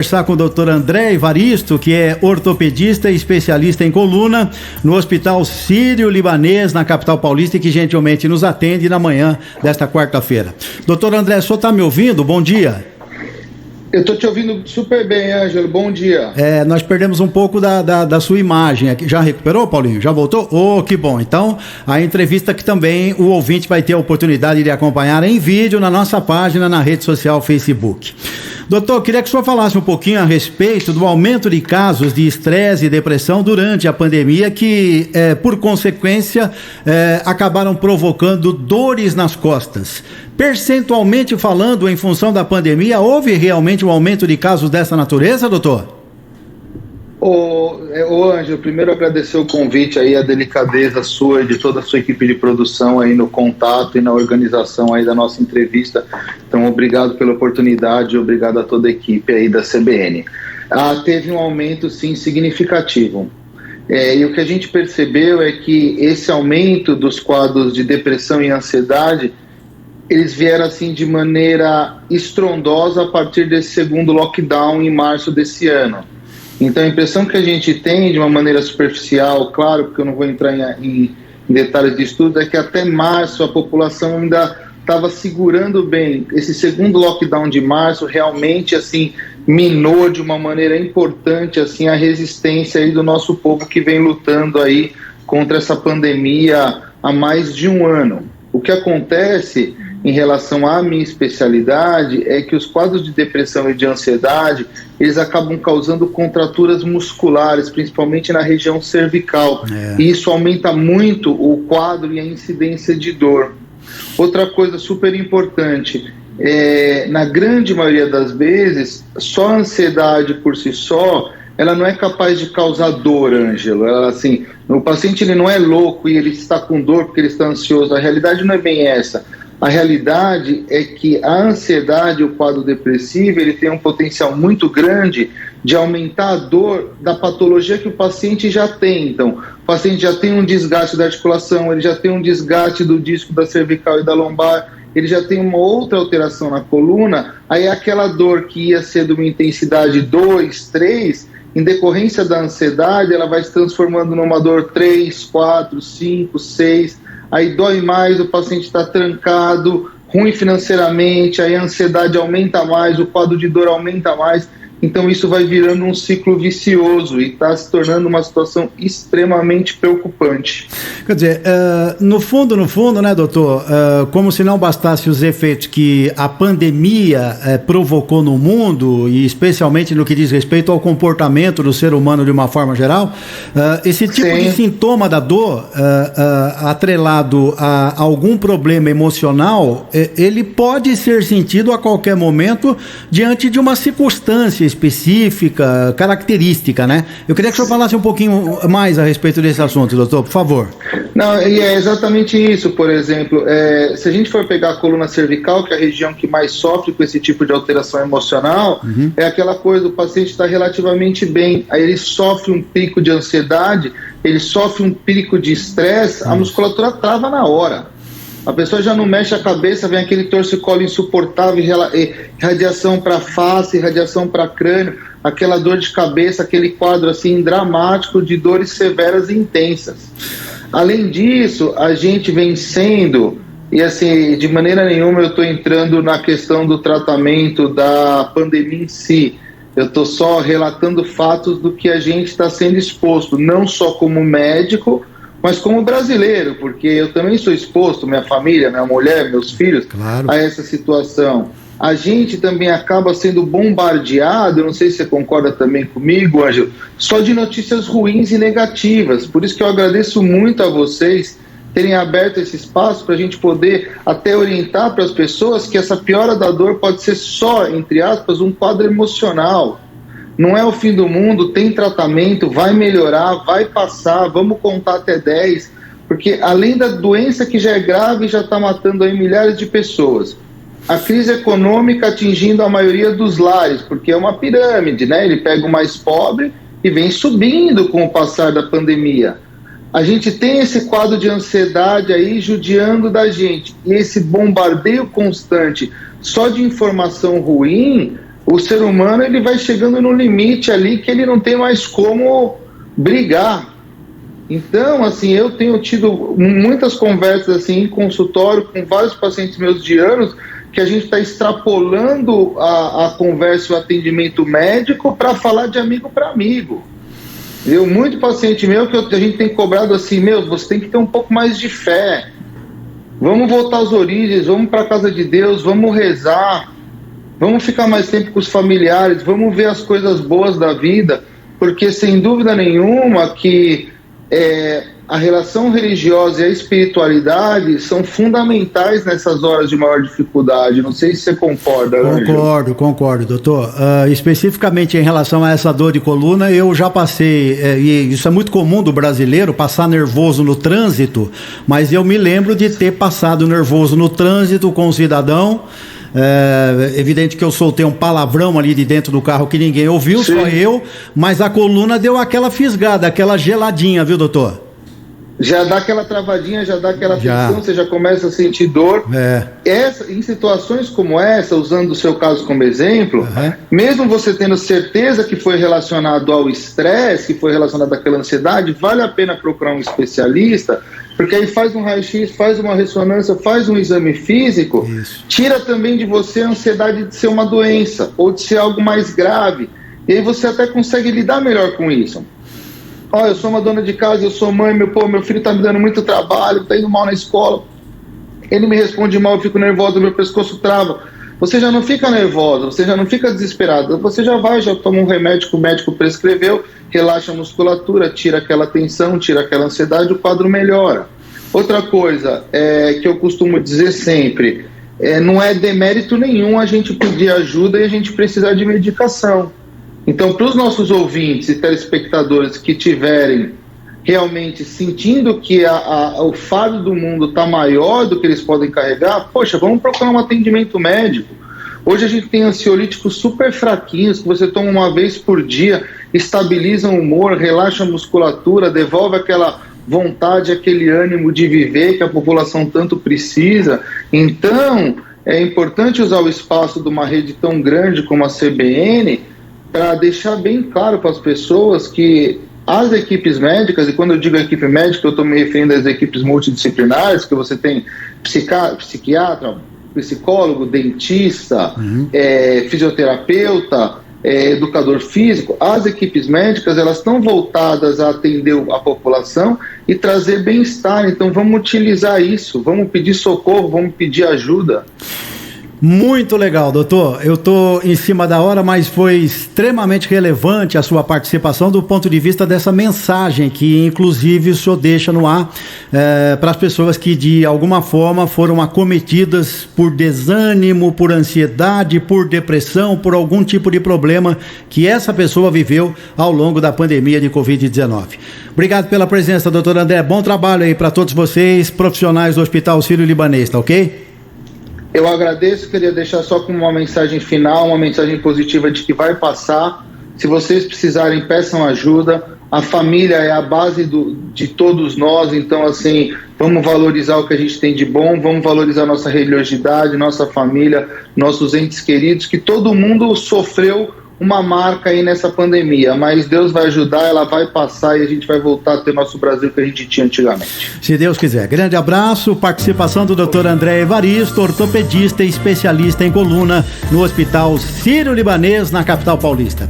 Conversar com o Dr. André Evaristo, que é ortopedista e especialista em coluna no Hospital Sírio-Libanês, na capital paulista, e que gentilmente nos atende na manhã desta quarta-feira. Dr. André, o senhor está me ouvindo? Bom dia. Eu estou te ouvindo super bem, Ângelo. Bom dia. Nós perdemos um pouco da sua imagem aqui. Já recuperou, Paulinho? Já voltou? Oh, que bom. Então, a entrevista que também o ouvinte vai ter a oportunidade de acompanhar em vídeo na nossa página, na rede social Facebook. Doutor, queria que o senhor falasse um pouquinho a respeito do aumento de casos de estresse e depressão durante a pandemia que, por consequência, acabaram provocando dores nas costas. Percentualmente falando, em função da pandemia, houve realmente um aumento de casos dessa natureza, doutor? Ângelo, primeiro agradecer o convite aí, a delicadeza sua e de toda a sua equipe de produção aí no contato e na organização aí da nossa entrevista. Então, obrigado pela oportunidade, obrigado a toda a equipe aí da CBN. Teve um aumento, sim, significativo. E o que a gente percebeu é que esse aumento dos quadros de depressão e ansiedade, eles vieram assim de maneira estrondosa a partir desse segundo lockdown em março desse ano. Então a impressão que a gente tem de uma maneira superficial, claro, porque eu não vou entrar em detalhes de estudo, é que até março a população ainda estava segurando bem. Esse segundo lockdown de março realmente assim minou de uma maneira importante assim a resistência aí do nosso povo que vem lutando aí contra essa pandemia há mais de um ano. O que acontece em relação à minha especialidade é que os quadros de depressão e de ansiedade, eles acabam causando contraturas musculares, principalmente na região cervical. E isso aumenta muito o quadro e a incidência de dor. Outra coisa super importante, na grande maioria das vezes, só a ansiedade por si só, ela não é capaz de causar dor, Ângelo. Assim, o paciente ele não é louco e ele está com dor porque ele está ansioso. A realidade não é bem essa. A realidade é que a ansiedade, o quadro depressivo, ele tem um potencial muito grande de aumentar a dor da patologia que o paciente já tem. Então, o paciente já tem um desgaste da articulação, ele já tem um desgaste do disco da cervical e da lombar, ele já tem uma outra alteração na coluna, aí aquela dor que ia ser de uma intensidade 2, 3, em decorrência da ansiedade, ela vai se transformando numa dor 3, 4, 5, 6, aí dói mais, o paciente está trancado, ruim financeiramente, aí a ansiedade aumenta mais, o quadro de dor aumenta mais, então isso vai virando um ciclo vicioso e está se tornando uma situação extremamente preocupante. Quer dizer, no fundo, né, doutor, como se não bastasse os efeitos que a pandemia provocou no mundo, e especialmente no que diz respeito ao comportamento do ser humano de uma forma geral, esse tipo de sintoma da dor, atrelado a algum problema emocional, ele pode ser sentido a qualquer momento diante de uma circunstância específica, característica, né? Eu queria que o senhor falasse um pouquinho mais a respeito desse assunto, doutor, por favor. Não, e é exatamente isso, por exemplo, se a gente for pegar a coluna cervical, que é a região que mais sofre com esse tipo de alteração emocional, é aquela coisa, o paciente está relativamente bem, aí ele sofre um pico de ansiedade, ele sofre um pico de estresse, a musculatura trava na hora. A pessoa já não mexe a cabeça, vem aquele torcicolo insuportável, radiação para face, radiação para crânio, aquela dor de cabeça, aquele quadro assim dramático de dores severas e intensas. Além disso, a gente vem sendo, e assim, de maneira nenhuma eu estou entrando na questão do tratamento da pandemia em si, eu estou só relatando fatos do que a gente está sendo exposto, não só como médico, mas como brasileiro, porque eu também sou exposto, minha família, minha mulher, meus filhos, a essa situação. A gente também acaba sendo bombardeado, eu não sei se você concorda também comigo, Ângelo, só de notícias ruins e negativas. Por isso que eu agradeço muito a vocês terem aberto esse espaço para a gente poder até orientar para as pessoas que essa piora da dor pode ser só, entre aspas, um quadro emocional. Não é o fim do mundo, tem tratamento, vai melhorar, vai passar, vamos contar até 10, porque além da doença que já é grave, já está matando aí milhares de pessoas. A crise econômica atingindo a maioria dos lares, porque é uma pirâmide, né? Ele pega o mais pobre e vem subindo com o passar da pandemia. A gente tem esse quadro de ansiedade aí judiando da gente, e esse bombardeio constante só de informação ruim, o ser humano ele vai chegando no limite ali que ele não tem mais como brigar. Então, assim, eu tenho tido muitas conversas assim, em consultório com vários pacientes meus de anos, que a gente está extrapolando a conversa e o atendimento médico para falar de amigo para amigo. Muito paciente meu que a gente tem cobrado assim, você tem que ter um pouco mais de fé. Vamos voltar às origens, vamos para a casa de Deus, vamos rezar, vamos ficar mais tempo com os familiares, vamos ver as coisas boas da vida, porque sem dúvida nenhuma que a relação religiosa e a espiritualidade são fundamentais nessas horas de maior dificuldade. Não sei se você concorda, Ângelo. Concordo, doutor. Especificamente em relação a essa dor de coluna, eu já passei, e isso é muito comum do brasileiro, passar nervoso no trânsito, mas eu me lembro de ter passado nervoso no trânsito com o cidadão. Evidente que eu soltei um palavrão ali de dentro do carro que ninguém ouviu, sim, só eu, mas a coluna deu aquela fisgada, aquela geladinha, viu, doutor? Já dá aquela travadinha, já dá aquela tensão, você já começa a sentir dor. Em situações como essa, usando o seu caso como exemplo, mesmo você tendo certeza que foi relacionado ao estresse, que foi relacionado àquela ansiedade, vale a pena procurar um especialista, porque aí faz um raio-x, faz uma ressonância, faz um exame físico, tira também de você a ansiedade de ser uma doença, ou de ser algo mais grave, e aí você até consegue lidar melhor com isso. Eu sou uma dona de casa, eu sou mãe, meu filho tá me dando muito trabalho, tá indo mal na escola, ele me responde mal, eu fico nervosa, meu pescoço trava. Você já não fica nervosa, você já não fica desesperada, você já toma um remédio que o médico prescreveu, relaxa a musculatura, tira aquela tensão, tira aquela ansiedade, o quadro melhora. Outra coisa que eu costumo dizer sempre, não é demérito nenhum a gente pedir ajuda e a gente precisar de medicação. Então, para os nossos ouvintes e telespectadores que tiverem realmente sentindo que o fardo do mundo está maior do que eles podem carregar, vamos procurar um atendimento médico. Hoje a gente tem ansiolíticos super fraquinhos que você toma uma vez por dia, estabiliza o humor, relaxa a musculatura, devolve aquela vontade, aquele ânimo de viver que a população tanto precisa. Então, é importante usar o espaço de uma rede tão grande como a CBN para deixar bem claro para as pessoas que as equipes médicas, e quando eu digo equipe médica, eu estou me referindo às equipes multidisciplinares, que você tem psiquiatra, psicólogo, dentista, fisioterapeuta, educador físico. As equipes médicas, elas estão voltadas a atender a população e trazer bem-estar. Então vamos utilizar isso, vamos pedir socorro, vamos pedir ajuda. Muito legal, doutor. Eu estou em cima da hora, mas foi extremamente relevante a sua participação do ponto de vista dessa mensagem que, inclusive, o senhor deixa no ar para as pessoas que, de alguma forma, foram acometidas por desânimo, por ansiedade, por depressão, por algum tipo de problema que essa pessoa viveu ao longo da pandemia de Covid-19. Obrigado pela presença, doutor André. Bom trabalho aí para todos vocês, profissionais do Hospital Sírio-Libanês, tá ok? Eu agradeço, queria deixar só com uma mensagem final, uma mensagem positiva de que vai passar. Se vocês precisarem, peçam ajuda. A família é a base de todos nós, então assim, vamos valorizar o que a gente tem de bom, vamos valorizar nossa religiosidade, nossa família, nossos entes queridos, que todo mundo sofreu uma marca aí nessa pandemia, mas Deus vai ajudar, ela vai passar e a gente vai voltar a ter nosso Brasil que a gente tinha antigamente. Se Deus quiser. Grande abraço, participação do Dr. André Evaristo, ortopedista e especialista em coluna no Hospital Sírio-Libanês, na capital paulista.